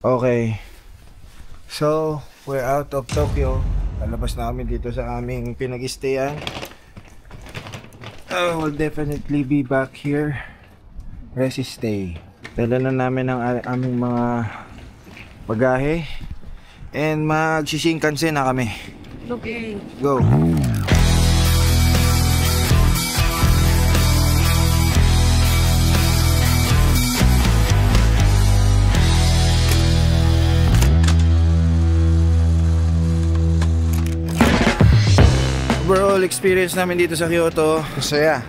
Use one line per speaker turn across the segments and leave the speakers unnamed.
Okay, so we're out of Tokyo. Lalabas na kami dito sa aming pinag-stayan. We'll definitely be back here. Rest stay. Dala na namin ang aming mga bagahe. And mag-Shinkansen na kami.
Okay.
Go! Overall experience namin dito sa Kyoto, masaya.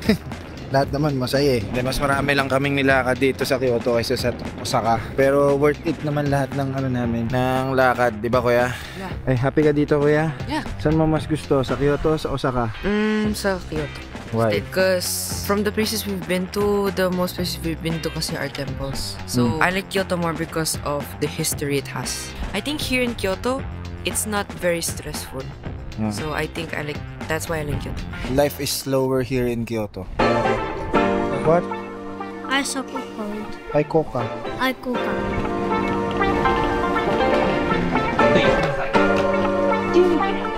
Lahat naman masaya eh. Mas marami lang kaming nilakad dito sa Kyoto kaysa sa Osaka. Pero worth it naman lahat ng ng lakad, di ba kuya?
Yeah.
Happy ka dito kuya?
Yeah.
Saan mo mas gusto? Sa Kyoto o sa Osaka?
Sa Kyoto.
Why?
Because from the places we've been to, the most places we've been to kasi are temples. So I like Kyoto more because of the history it has. I think here in Kyoto, it's not very stressful. So I think that's why I like Kyoto.
Life is slower here in Kyoto. What?
I super cold.
Ay Coca.
I coca.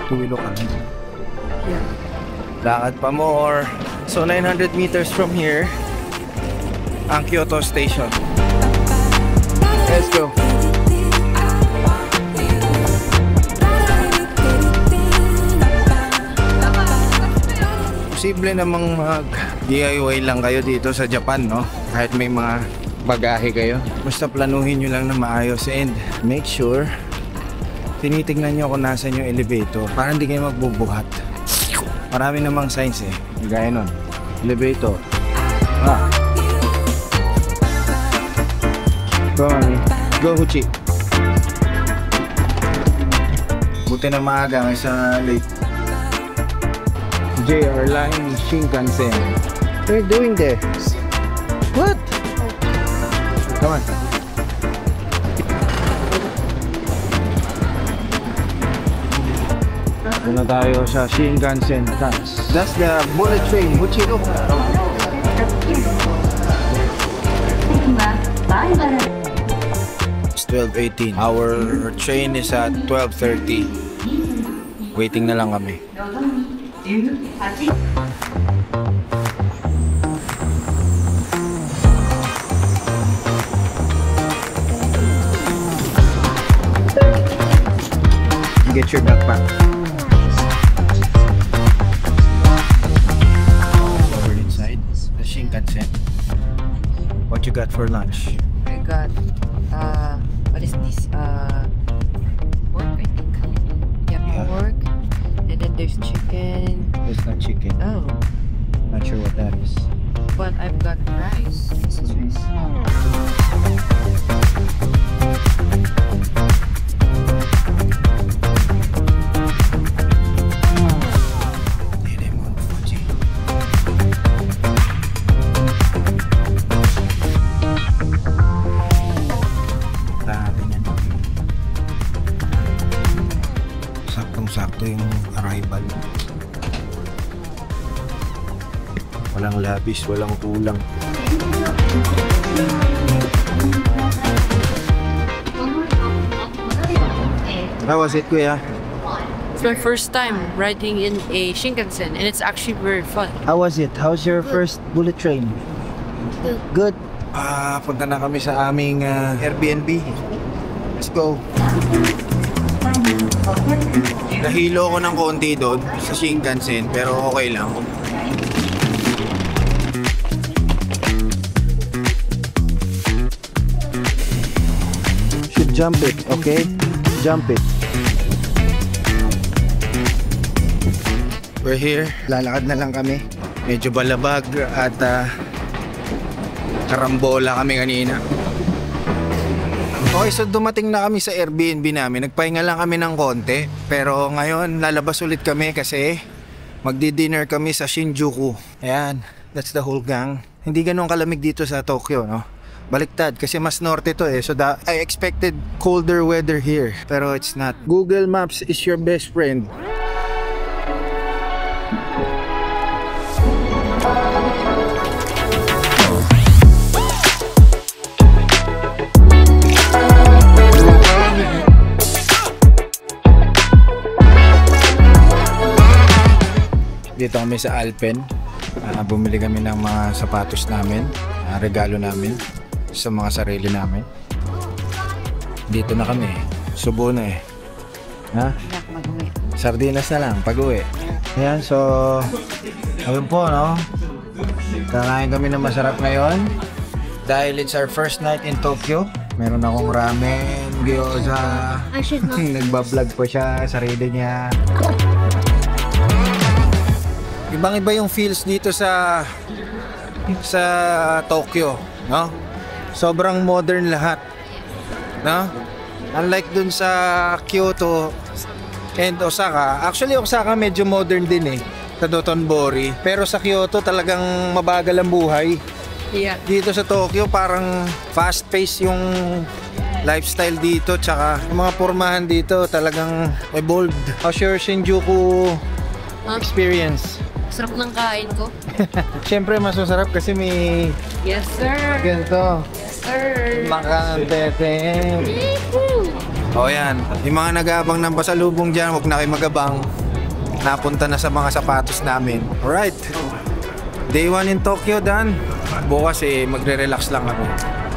Tuwilo ka.
Yeah.
Lakad pa more. So 900 meters from here ang Kyoto Station. Let's go. Posible namang mag-DIY lang kayo dito sa Japan, no? Kahit may mga bagahe kayo. Basta planuhin nyo lang na maayos and make sure tinitignan nyo kung nasan yung elevator para hindi kayo magbubuhat. Marami namang signs eh. Gaya nun. Elevator. Go, mami. Go, Huchi. Buti na maaga kaysa late. JR Line Shinkansen. What are you doing there? What? Come on. Muna tayo sa Shinkansen. That's the bullet train. Huchi, look. It's 12:18. Our train is at 12:30. Waiting na lang kami. Get your backpack. We're inside the Shinkansen. What you got for lunch?
I got what is this? Pork, I think. Yeah, pork. And then there's chicken.
It's not chicken.
Oh,
Not sure what that is.
but I've got rice. This is rice.
Saktong-sakto yung arrival. Walang labis, walang kulang. How was it, kuya?
It's my first time riding in a Shinkansen, and it's actually very fun.
How was it? How's your first bullet train? Good. Punta na kami sa aming Airbnb. Let's go. Nahilo ko ng konti doon sa Shinkansen, pero okay lang. Should jump it, okay? Jump it. We're here. Lalakad na lang kami. Medyo balabag at karambola kami kanina. Okay, so dumating na kami sa Airbnb namin. Nagpahinga lang kami ng konti. Pero ngayon, lalabas ulit kami kasi magdi-dinner kami sa Shinjuku. Ayan, that's the whole gang. Hindi ganun kalamig dito sa Tokyo, no? Baliktad kasi mas norte to eh. So I expected colder weather here. Pero it's not. Google Maps is your best friend. Dito kami sa Alpen. Bumili kami ng mga sapatos namin, regalo namin sa mga sarili namin. Dito na kami. Subo na eh. Ha? Sardinas na lang pag-uwi. Ayan, so ayun po, no? Kakain kami ng masarap ngayon dahil it's our first night in Tokyo. Meron akong ramen, gyoza. Nagbablog pa siya, sarili niya. Ibang-iba yung feels dito sa Tokyo, no? Sobrang modern lahat, no? Unlike dun sa Kyoto and Osaka. Actually, Osaka medyo modern din eh, sa Dotonbori. Pero sa Kyoto talagang mabagal ang buhay.
Yeah.
Dito sa Tokyo parang fast-paced yung lifestyle dito, tsaka yung mga pormahan dito talagang evolved. How's your Shinjuku experience?
Sarap ng kain ko.
Siyempre mas masarap kasi may
Yes, sir.
ganito.
Yes, sir.
Makantete. O yan, yung mga nag-aabang ng pasalubong dyan, huwag na kayo magabang. Napunta na sa mga sapatos namin. Alright, day 1 in Tokyo done. Bukas magre-relax lang ako.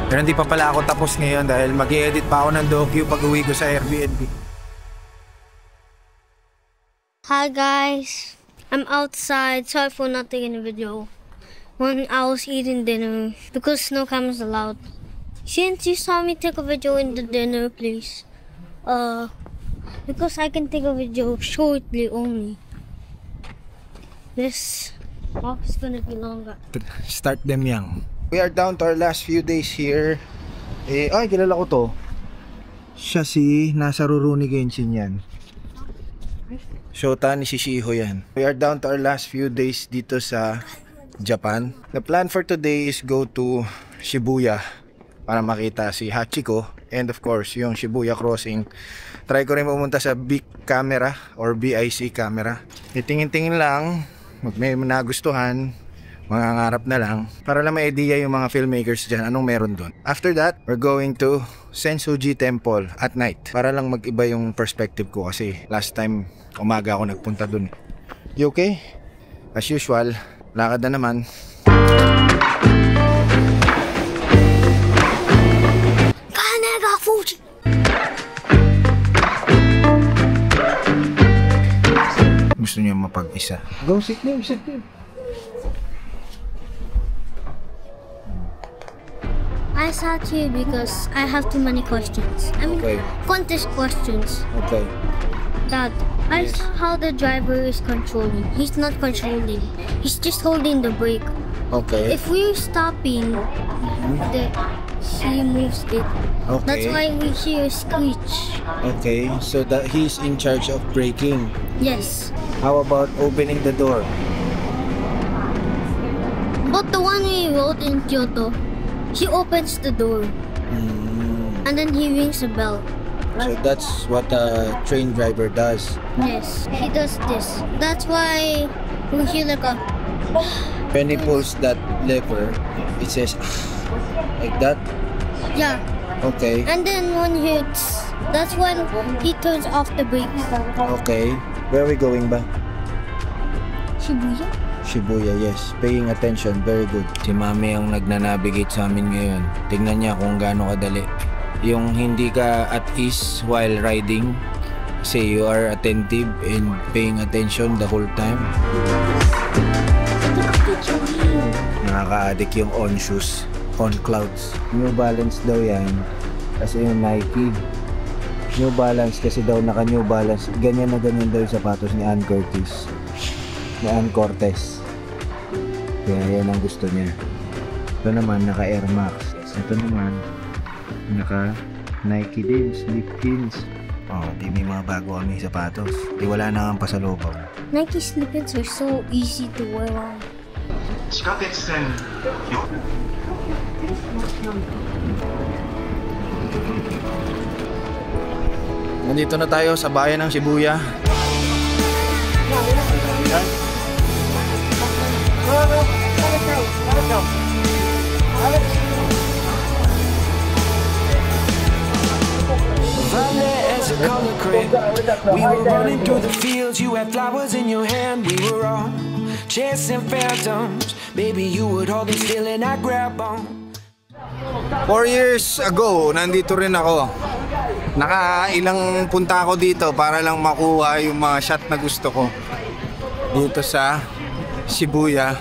Pero hindi pa pala ako tapos ngayon dahil mag-i-edit pa ako ng docu pag uwi ko sa Airbnb.
Hi guys, I'm outside. Sorry for not taking a video when I was eating dinner because no cameras allowed. Since you saw me take a video in the dinner, please. Because I can take a video shortly only. This vlog is gonna be longer.
Start them young. We are down to our last few days here. Ay, kilala ko to. Siya si nasa Rurouni Kenshin yan. Shota ni Shishiho yan. We are down to our last few days dito sa Japan. The plan for today is go to Shibuya para makita si Hachiko and of course yung Shibuya crossing. Try ko rin pumunta sa big camera or BIC camera. Itingin-tingin lang, may nagustuhan, mangangarap na lang para lang may idea yung mga filmmakers dyan anong meron doon. After that, we're going to Sensoji Temple at night para lang mag-iba yung perspective ko kasi last time umaga ako nagpunta doon. You okay? As usual, lakad na naman.
Kanega Fuji.
Gusto niya mapag-isa. Go, sit there, sit there.
I sat here because I have too many questions. I mean,
Okay.
contest questions.
Okay.
Dad, I saw how the driver is controlling. He's not controlling. He's just holding the brake.
Okay.
If we're stopping, he moves it.
Okay.
That's why we hear a screech.
Okay, so that he's in charge of braking.
Yes.
How about opening the door?
But the one we rode in Kyoto, he opens the door and then he rings a bell.
So that's what a train driver does.
Yes, he does this. That's why we hear like a
When he pulls that lever, it says like that.
yeah.
Okay.
And then when he hits, that's when he turns off the brakes.
Okay. Where are we going ba?
Shibuya?
Shibuya, yes. Paying attention, very good. Si Mami ang nagnanavigate sa amin ngayon. Tingnan niya kung gaano kadali. Yung hindi ka at ease while riding, say you are attentive and paying attention the whole time. Nakaka-addict yung on shoes, on clouds. New Balance daw yan. Kasi yung Nike. New Balance kasi daw naka New Balance. Ganyan na ganyan daw yung sapatos ni Ann Curtis. Ni Ann Cortez. Kaya yan ang gusto niya. Ito naman naka Air Max. Ito naman naka Nike din, slip pins. Oh, di may mga bago kami sapatos. Di wala na ang pasalubong.
Nike slip-ins are so easy to wear on.
Nandito na tayo sa bayan ng Shibuya.
Vale as a color grid. We were running through the fields, you had flowers in your hand. We were all chasing phantoms. Baby, you would hold them still and I grab on.
4 years ago, nandito rin ako. Nakailang punta ako dito para lang makuha yung mga shot na gusto ko. Dito sa Shibuya.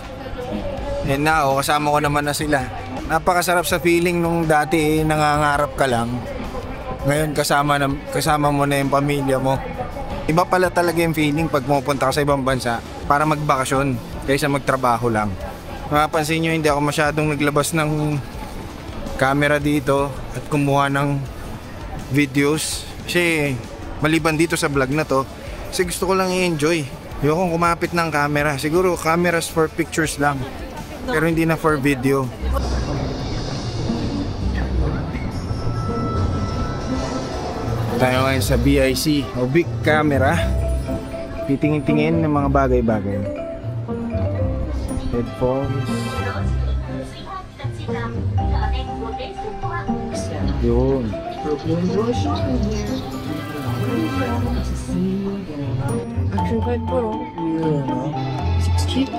And now, kasama ko naman na sila. Napakasarap sa feeling nung dati nangangarap ka lang. Ngayon kasama mo na yung pamilya mo. Iba pala talaga yung feeling pag pumunta ka sa ibang bansa para magbakasyon kaysa magtrabaho lang. Mapapansin nyo, hindi ako masyadong naglabas ng camera dito at kumuha ng videos. Kasi maliban dito sa vlog na to, kasi gusto ko lang i-enjoy. Ayokong kumapit ng camera. Siguro cameras for pictures lang, pero hindi na for video. Tayo ngayon sa BIC o Big Camera. Titingin-tingin ng mga bagay-bagay. Headphones. Yun.
Action 5 Pro.
Yun, no?
60.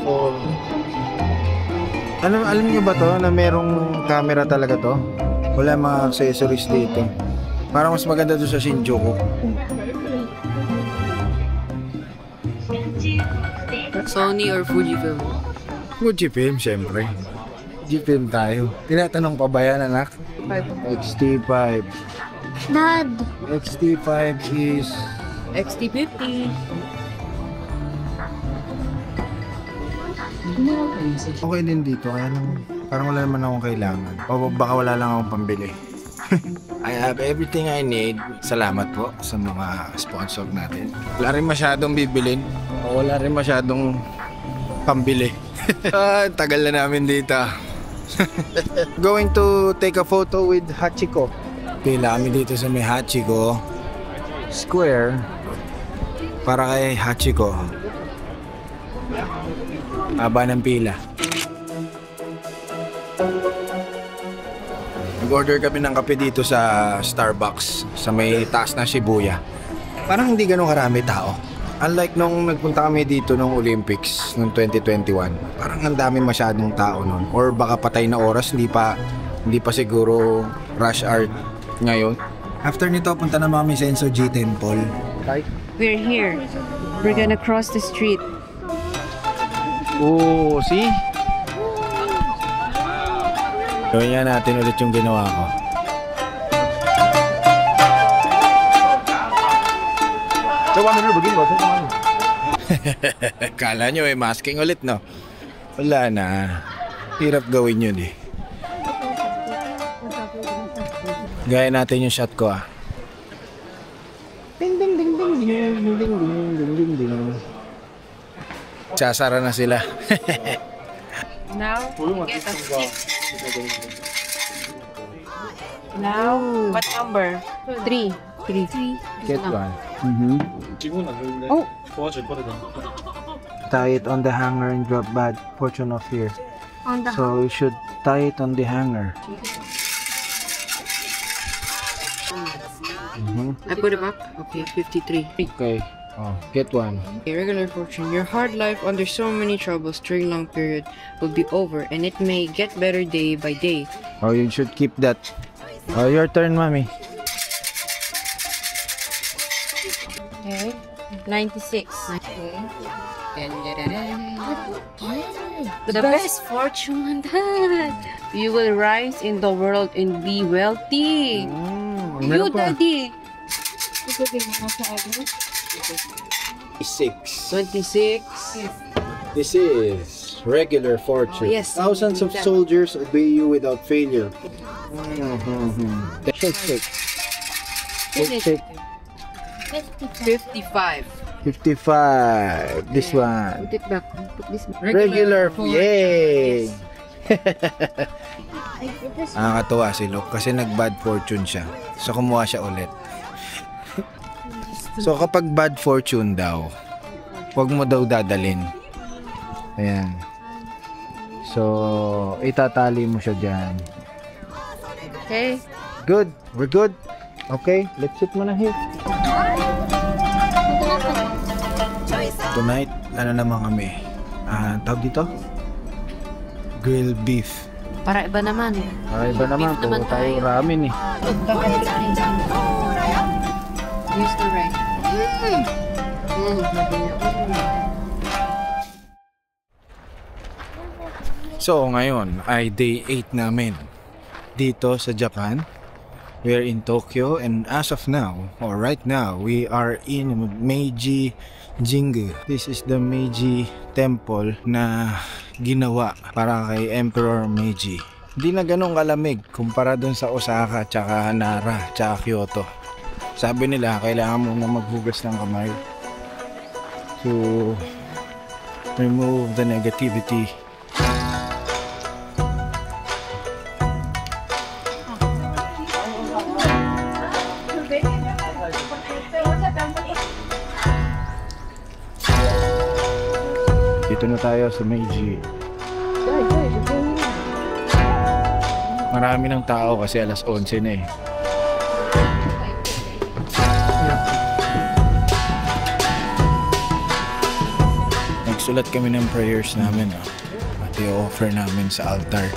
Alam niyo ba to na merong camera talaga to? Wala mga accessories dito. Parang mas maganda doon sa Shinjuku.
Sony or Fujifilm?
Fujifilm, syempre. Fujifilm tayo. Tinatanong pa ba yan, anak? XT5.
Dad,
XT5 is...
XT50.
Okay din dito, kaya lang parang wala naman akong kailangan. O baka wala lang akong pambili. I have everything I need. Salamat po sa mga sponsor natin. Wala rin masyadong bibilin. O wala rin masyadong pambili. Tagal na namin dito. Going to take a photo with Hachiko. Pila kami dito sa may Hachiko Square para kay Hachiko. Haba ng pila. Nag-order kami ng kape dito sa Starbucks sa may taas na Shibuya. Parang hindi ganun karami tao. Unlike nung nagpunta kami dito nung Olympics noong 2021, parang ang dami masyadong tao noon. Or baka patay na oras, hindi pa siguro rush hour ngayon. After nito, punta na kami sa Sensoji Temple.
We're here. We're gonna cross the street.
Oh, see? Gawin nga natin ulit yung ginawa ko. Kala nyo masking ulit, no? Wala na. Hirap gawin yun eh. Gaya natin yung shot ko ah. Ding ding ding ding ding ding ding ding ding ding. Sasara na sila.
Now, get a stick. Now, what number? 3.
Get one.
Oh,
Tie it on the hanger and drop bad fortune of here.
on the
So you should tie it on the hanger.
I put it back. Okay, 53.
Okay. Oh, get one.
A regular fortune. Your hard life under so many troubles during long period will be over, and it may get better day by day.
Oh, you should keep that. Oh, your turn, mommy.
okay. 96. Okay. The best fortune, Dad. You will rise in the world and be wealthy. You, Daddy.
6.
26.
This is regular fortune.
Oh, yes.
Thousands of soldiers obey you without failure. Shake. Shake.
55.
55. This one.
Put it back. Put this back.
Regular. Yay!
This
Nakakatuwa si Luke kasi nag-bad fortune siya. So kumuha siya ulit. So kapag bad fortune daw, huwag mo daw dadalin. Ayan. So itatali mo siya dyan.
Okay.
Good. We're good. Okay, let's sit muna here. Tonight, ano naman kami? Tawag dito? Grilled beef.
Para iba naman.
Iba naman,
Beef naman
puro tayo
tayo.
ramen eh.
Use the right.
So ngayon ay day 8 namin dito sa Japan. We are in Tokyo and as of now, or right now, we are in Meiji Jingu. This is the Meiji Temple na ginawa para kay Emperor Meiji. Hindi na ganun kalamig kumpara dun sa Osaka, tsaka Nara, tsaka Kyoto. Sabi nila, kailangan mo na maghugas ng kamay to remove the negativity. Dito na tayo sa Meiji. Marami ng tao kasi alas 11 na eh. Nagsulat kami ng prayers namin at i-offer namin sa altar.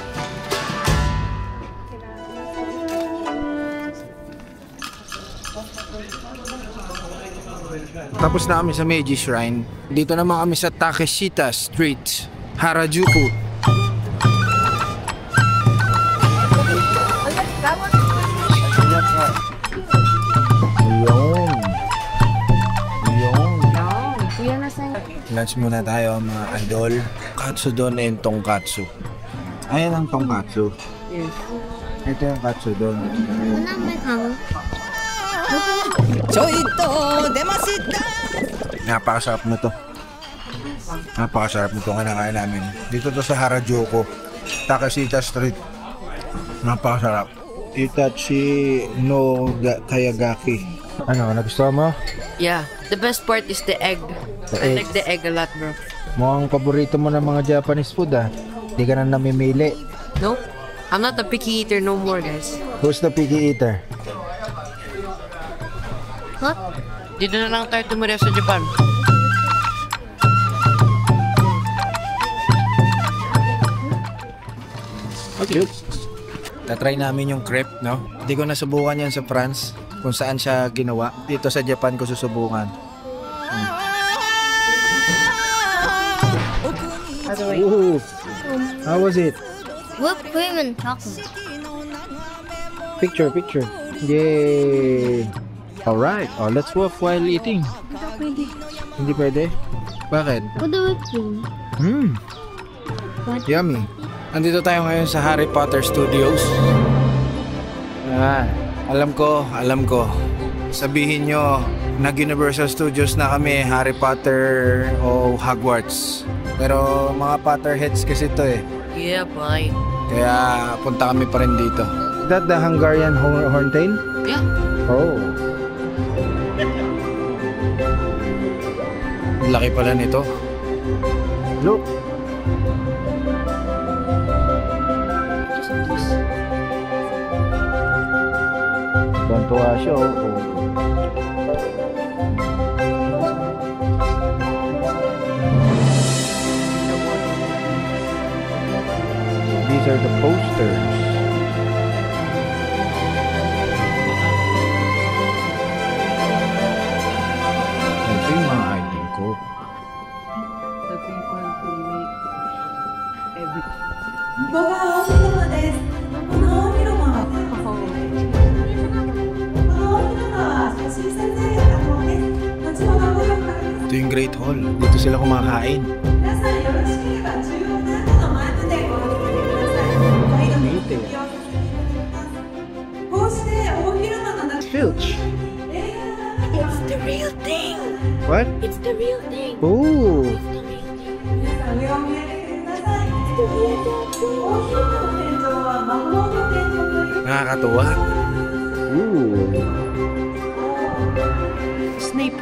Tapos na kami sa Meiji Shrine. Dito naman kami sa Takeshita Street, Harajuku. Lunch muna tayo mga idol. Katsudon and tonkatsu. Ayan ang tonkatsu.
Yes.
Ito yung katsudon.
Wala may kawa.
Napakasarap na to. Napakasarap nito kinakain namin. Dito to sa Harajuku, Takeshita Street. Napakasarap. Itachi no Kayagaki. Ano, nagustuhan mo?
Yeah, the best part is the egg. I like the egg a lot, bro.
Mukhang paborito mo ng mga Japanese food ah. Hindi ka na namimili.
Nope. I'm not a picky eater no more, guys.
Who's the picky eater?
What?
Dito na lang tayo tumira sa Japan.
Okay. Tatry namin yung crepe, no? Hindi ko nasubukan yan sa France, kung saan siya ginawa. Dito sa Japan ko susubukan. Ooh. How was it?
Whipped cream and chocolate.
Picture. Yay! Alright, let's walk while eating. Hindi pwede? Bakit?
What the whipped cream? What?
Yummy. Nandito tayo ngayon sa Harry Potter Studios. Alam ko. Sabihin nyo, nag-Universal Studios na kami, Harry Potter o Hogwarts. Pero mga Potterheads kasi ito eh.
Yeah, bye.
Kaya punta kami pa rin dito. Is that the Hungarian Horntail?
Yeah.
Oh. Laki pala nito. Look. Tuwa siya, These are the posters. Ito yung mga item ko.
The people who make everything.
ここは大広間です。この大広間はこの大広間は写真撮影が可能です。後ほどご用意かけます。
Ito yung Great Hall. Dito sila kumakain.
皆さんよろしければ中央の中の前までご覧ください。ガイドにご利用させていただきます。こうして大広間の中
Filch.
It's the real thing.
What?
It's the real thing.
Oh.
皆さん上を見上げてください。大広間の天井は魔法の天井という
Nakakatuwa. Ooh.
Snape.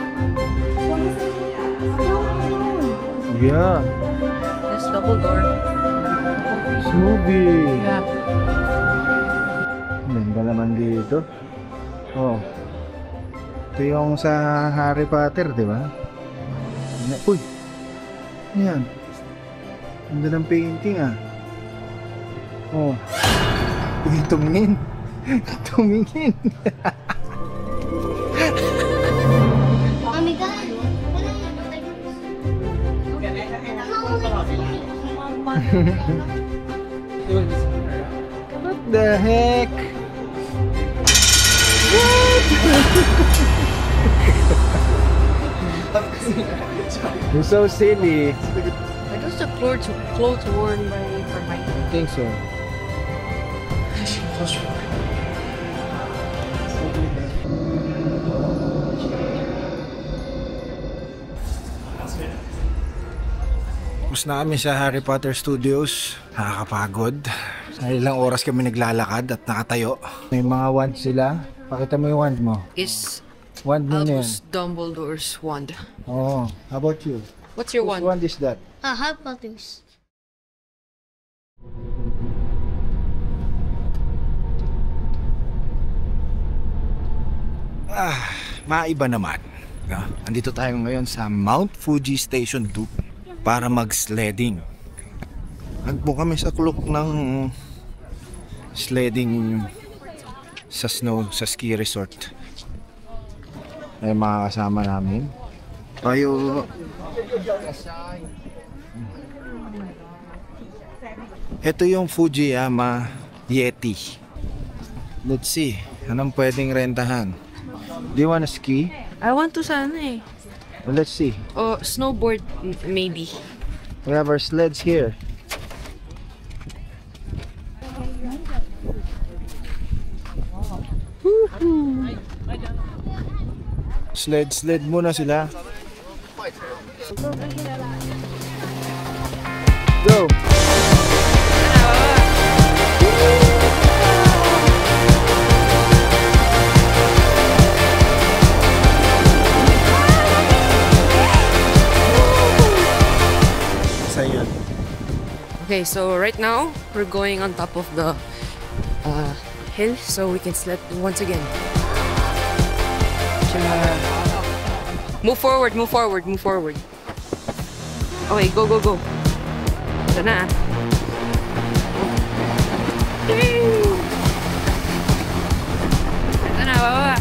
Yeah.
There's double door.
Snoopy.
Yeah.
Ganda naman dito. Oh. Ito yung sa Harry Potter, di ba? Uy! Yan. Ganda ng painting ah. Oh. Uy, tumingin. Tumingin.
Mami, guys.
What the heck? You're so silly.
Are those the clothes worn by Hermione?
I think so. Tapos na kami sa Harry Potter Studios. Nakakapagod. Sa ilang oras kami naglalakad at nakatayo. May mga wand sila. Pakita mo yung wand mo.
Is
Wand mo na yan.
Albus Dumbledore's wand.
Oh, how about you?
What's your
Whose
wand?
wand is that?
Harry Potter's.
Maiba naman. Andito tayo ngayon sa Mount Fuji Station 2 para mag-sledding. Nagpo kami sa klok ng sledding sa snow, sa ski resort. Ay mga kasama namin. Tayo. Ito yung Fujiyama Yeti. Let's see. Anong pwedeng rentahan? Do you wanna ski?
I want to sana eh.
Well, let's see.
Oh, snowboard maybe.
We have our sleds here. Sled muna sila. Go! Sa'yo.
Okay, so right now we're going on top of the hill so we can sled once again. Move forward, move forward, move forward. Okay, go, go, go. Ito na. Ito na, baba.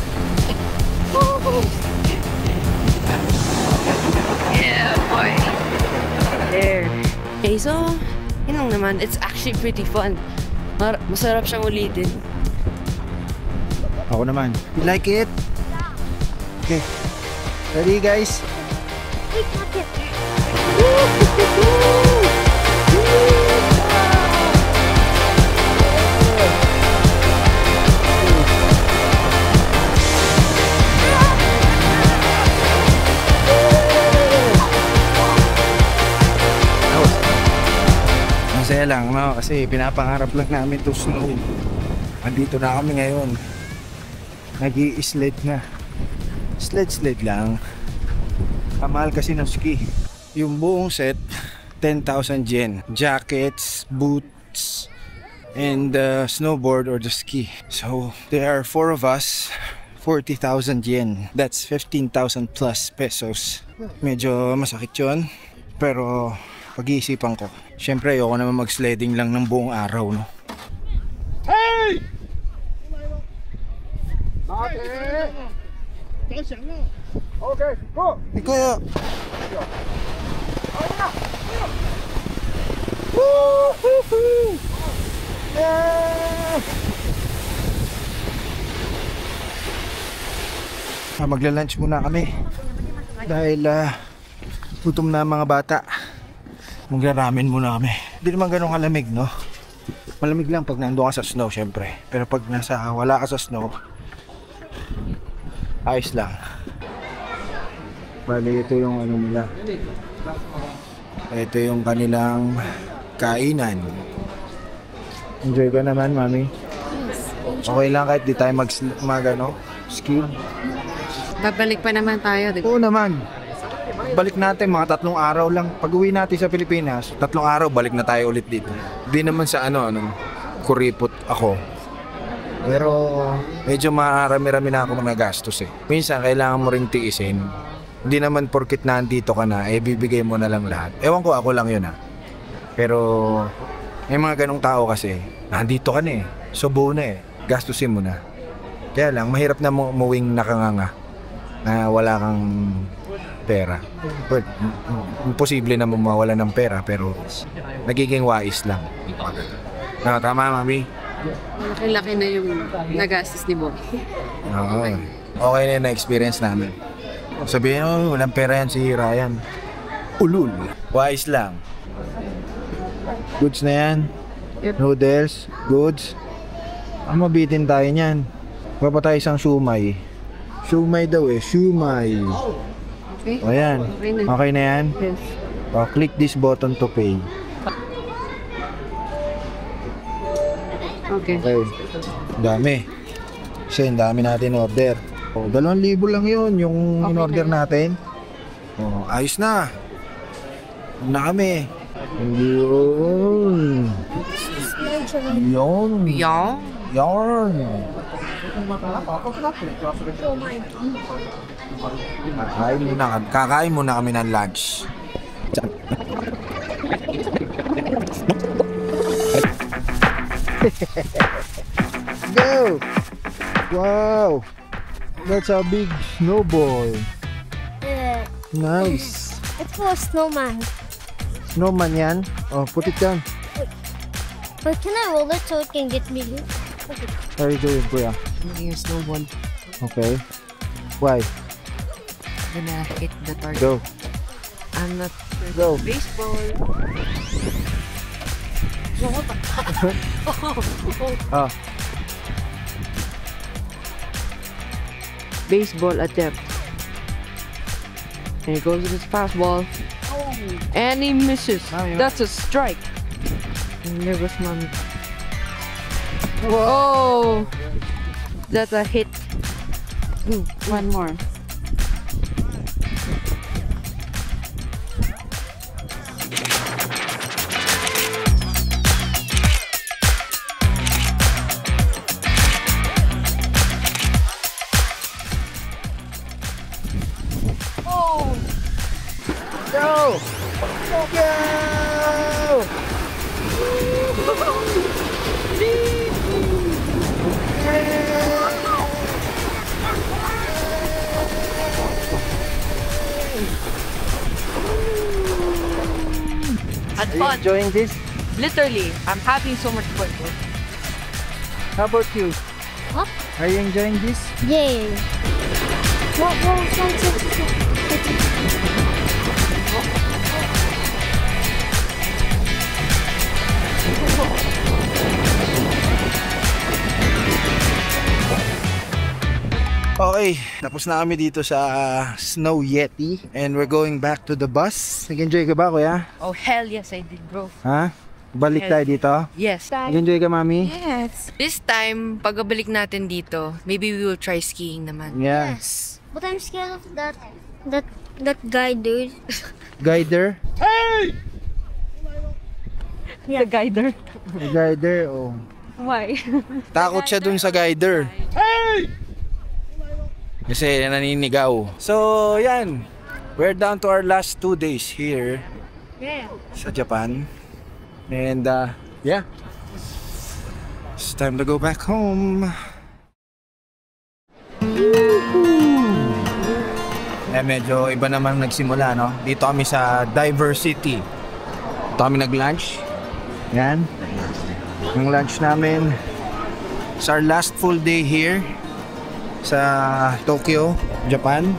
Yeah, boy. There. Okay, so, yun lang naman. It's actually pretty fun. Masarap siyang ulitin.
Ako naman. You like it? Okay. Ready guys? Masaya lang, no? Kasi pinapangarap lang namin to snow. Andito na kami ngayon. Nag-i-sled na. Sled lang. Kamahal kasi ng ski. Yung buong set, 10,000 yen. Jackets, boots, and the snowboard or the ski. So, there are 4 of us. 40,000 yen. That's 15,000 plus pesos. Medyo masakit yun. Pero, pag-iisipan ko. Siyempre, ayoko naman mag-sledding lang ng buong araw, no? Hey! Okay, go! Ikaw! Woo-hoo-hoo! Yeah! Magla-lunch muna kami dahil gutom na mga bata. Magra-ramen muna kami. Hindi naman ganun kalamig, no? Malamig lang pag nandoon ka sa snow, syempre. Pero pag wala ka sa snow, ayos lang. Bali, ito yung ano nila. Ito yung kanilang kainan. Enjoy ka naman, mami? Okay lang kahit di tayo ski?
Babalik pa naman tayo, di ba?
Oo naman. Balik natin mga 3 araw lang. Pag uwi natin sa Pilipinas, 3 araw balik na tayo ulit dito. Di naman sa kuripot ako. Pero medyo marami-rami na ako mga gastos eh. Minsan kailangan mo ring tiisin. Hindi naman porkit nandito ka na, bibigay mo na lang lahat. Ewan ko, ako lang yun Pero may mga ganong tao kasi, nandito ka na subo na gastusin mo na. Kaya lang, mahirap na muwing nakanganga na wala kang pera. But, imposible na mawala ng pera, pero nagiging wais lang. Tama, mami?
Laki-laki na yung nagastos ni Boy.
Oo. Okay na yung na-experience namin. Sabihin mo, walang pera yan si Ryan. Ulul. Wise lang. Goods na yan. Noodles. Goods. Mabitin tayo niyan. Papa tayo isang shumay. Shumay daw shumay.
Okay.
O yan. Okay na yan?
Yes.
O, click this button to pay.
Okay.
Okay. Dami. Kasi dami natin order. O, 2,000 lang yun yung in-order natin. O, ayos na. Na kami. Yun. Yun.
Yung?
Yun. Kakain muna kami ng lunch. Go! Wow! That's a big snowball.
Yeah.
Nice.
It's for a snowman.
Snowman yan? Oh, put it down.
But can I roll it so it can get me?
How are you doing, kuya?
Making a snowball.
Okay. Why?
Gonna hit the target.
Go.
I'm not
Go.
baseball.
Ah.
Baseball attempt. And he goes with his fastball. And he misses. That's a strike. And there goes Mommy. Whoa! That's a hit. Ooh, one more.
Go! Go!
Had
Are you
fun.
enjoying this?
Literally, I'm having so much fun.
How about you?
What?
Are you enjoying this?
Yay. What was
Okay, tapos na kami dito sa Snow Yeti and we're going back to the bus. Nag-enjoy ka ba, kuya?
Oh, hell yes, I did, bro.
Ha? Balik tayo dito?
Yes.
Nag-enjoy ka, mami?
Yes. This time, pagbalik natin dito, maybe we will try skiing naman.
Yeah.
Yes. But I'm scared of that guy, dude.
Guider?
Yeah.
The guider.
Guider, oh.
Why?
Takot siya dun sa guider. Kasi naninigaw. So, yan. We're down to our last 2 days here
Yeah.
sa Japan. And, yeah. It's time to go back home. Medyo iba naman nagsimula, no? Dito kami sa Diversity. Dito kami nag-lunch. Yan. Yung lunch namin. It's our last full day here sa Tokyo, Japan.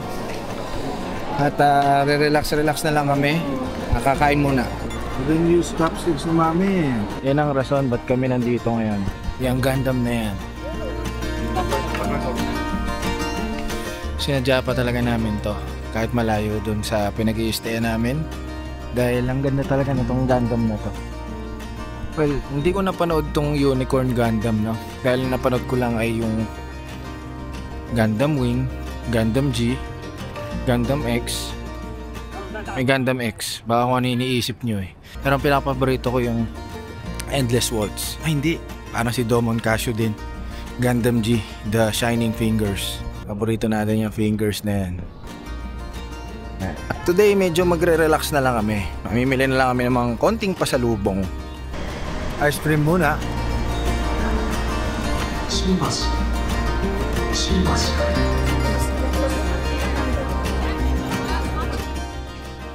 At relax na lang kami. Nakakain muna. Then use chopsticks na mami. Yan ang rason ba't kami nandito ngayon. Yung Gundam na yan. Sinadya pa talaga namin to. Kahit malayo dun sa pinag-i-stayan namin. Dahil ang ganda talaga nitong Gundam na to. Well, hindi ko napanood tong Unicorn Gundam, no? Dahil napanood ko lang ay yung Gundam Wing, Gundam G, Gundam X. May Gundam X. Baka kung ano iniisip nyo eh. Pero ang pinapaborito ko yung Endless Waltz. Ay hindi. Parang si Domon Casio din. Gundam G, The Shining Fingers. Paborito natin yung fingers na yan. Today medyo magre-relax na lang kami. Mamimili na lang kami ng mga konting pasalubong. Ice cream muna.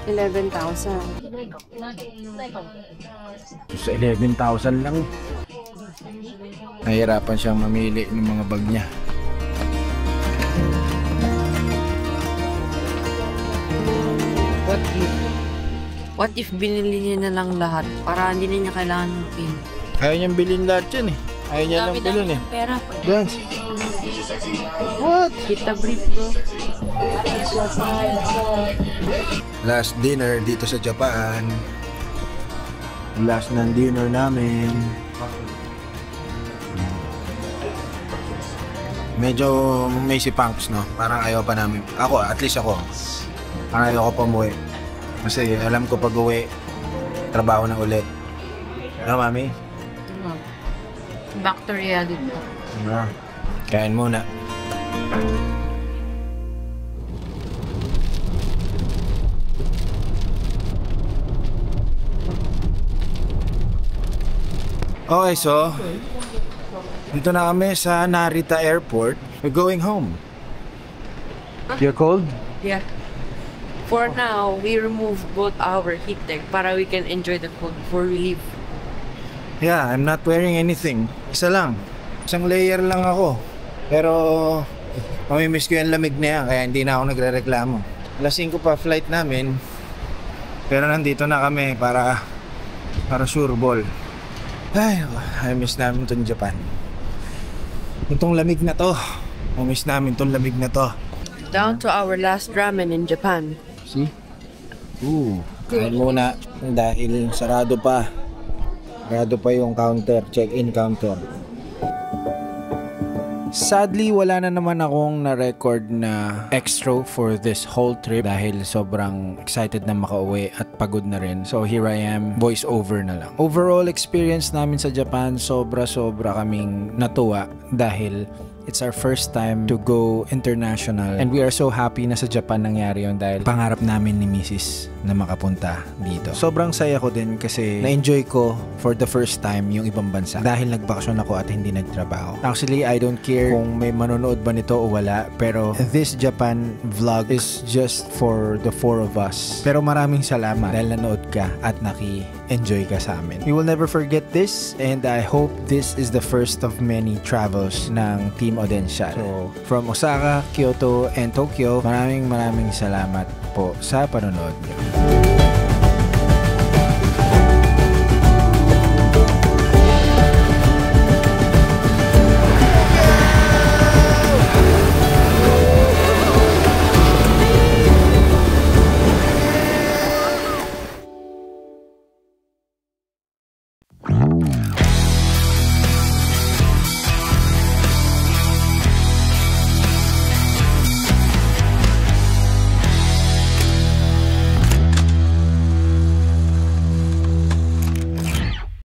11,000.
Sa 11,000 lang. Nahihirapan siyang mamili ng mga bag niya.
What if binili niya na lang lahat para hindi na niya kailangan ng pin?
Ayaw niyang bilhin lahat yan eh. Ayaw niya lang bilhin eh.
Pera.
Dance. What?
Kita brief bro.
Last dinner dito sa Japan. Last ng dinner namin. Medyo may si Punks, no? Parang ayaw pa namin. Ako, at least ako. Parang ayaw ko pa umuwi. Kasi alam ko pag uwi, trabaho na ulit. Ano, mami?
Back to reality.
Kain muna. Okay, so dito na kami sa Narita Airport. We're going home. You're cold?
Yeah. For now, we remove both our heat tech para we can enjoy the cold before we leave.
Yeah, I'm not wearing anything. Isa lang. Isang layer lang ako. Pero mamimiss ko yung lamig na yan, kaya hindi na ako nagre-reklamo. Alas 5 pa flight namin. Pero nandito na kami para sure ball. Ay, I miss namin itong Japan. Itong lamig na to. I-miss namin itong lamig na to.
Down to our last ramen in Japan.
See? Kain muna dahil sarado pa. Sarado pa yung counter, check-in counter. Sadly, wala na naman akong na-record na extra for this whole trip dahil sobrang excited na makauwi at pagod na rin. So here I am, voice over na lang. Overall experience namin sa Japan, sobra-sobra kaming natuwa dahil it's our first time to go international and we are so happy na sa Japan nangyari yun dahil pangarap namin ni Mrs. na makapunta dito. Sobrang saya ko din kasi na-enjoy ko for the first time yung ibang bansa dahil nagbakasyon ako at hindi nagtrabaho. Actually, I don't care kung may manonood ba nito o wala, pero this Japan vlog is just for the 4 of us. Pero maraming salamat dahil nanood ka at naki-enjoy ka sa amin. We will never forget this and I hope this is the first of many travels ng Team Audencial. So, from Osaka, Kyoto, and Tokyo, maraming salamat po sa panonood niyo.